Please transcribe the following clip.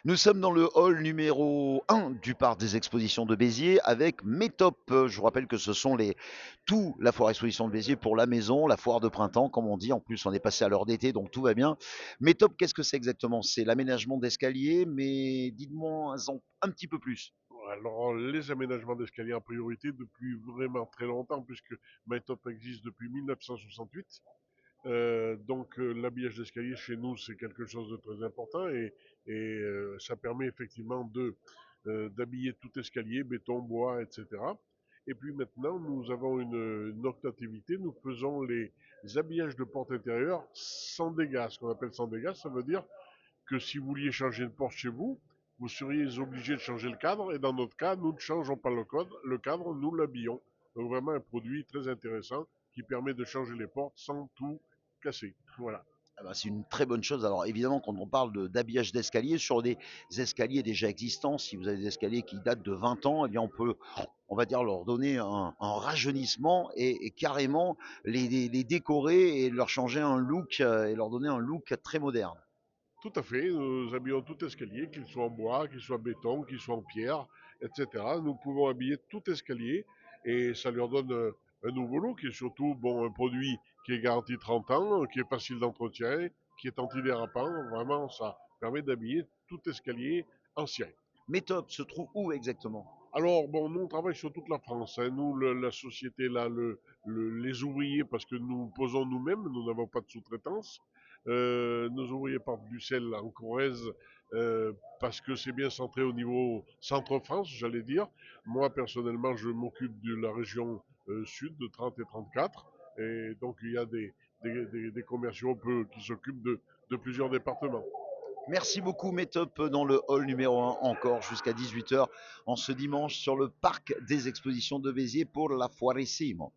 Nous sommes dans le hall numéro 1 du parc des expositions de Béziers avec Métop. Je vous rappelle que ce sont tout la foire exposition de Béziers pour la maison, la foire de printemps, comme on dit. En plus, on est passé à l'heure d'été, donc tout va bien. Métop, qu'est-ce que c'est exactement? C'est l'aménagement d'escaliers, mais dites-moi un petit peu plus. Alors, les aménagements d'escalier en priorité depuis vraiment très longtemps, puisque MyTop existe depuis 1968. L'habillage d'escalier chez nous, c'est quelque chose de très important et ça permet effectivement d'habiller tout escalier, béton, bois, etc. Et puis maintenant, nous avons une autre activité. Nous faisons les habillages de porte intérieure sans dégâts. Ce qu'on appelle sans dégâts, ça veut dire que si vous vouliez changer une porte chez vous, vous seriez obligé de changer le cadre. Et dans notre cas, nous ne changeons pas le cadre, nous l'habillons. Donc vraiment un produit très intéressant qui permet de changer les portes sans tout casser. Voilà. Ah bah, c'est une très bonne chose. Alors évidemment, quand on parle d'habillage d'escalier, sur des escaliers déjà existants, si vous avez des escaliers qui datent de 20 ans, eh bien on peut, on va dire, leur donner un rajeunissement et carrément les décorer et leur changer un look et leur donner un look très moderne. Tout à fait. Nous habillons tout escalier, qu'il soit en bois, qu'il soit en béton, qu'il soit en pierre, etc. Nous pouvons habiller tout escalier et ça leur donne un nouveau look et surtout bon, un produit qui est garanti 30 ans, qui est facile d'entretien, qui est antidérapant. Vraiment, ça permet d'habiller tout escalier ancien. Méthode se trouve où exactement? Alors, bon, nous, on travaille sur toute la France, hein. Nous, la société, là, les ouvriers, parce que nous posons nous-mêmes, nous n'avons pas de sous-traitance. Nos ouvriers partent d'Ussel en Corrèze, parce que c'est bien centré au niveau centre-France, j'allais dire. Moi, personnellement, je m'occupe de la région sud, de 30 et 34. Et donc, il y a des commerciaux qui s'occupent de plusieurs départements. Merci beaucoup Métop dans le hall numéro 1 encore jusqu'à 18 h en ce dimanche sur le parc des expositions de Béziers pour la Foirissimo.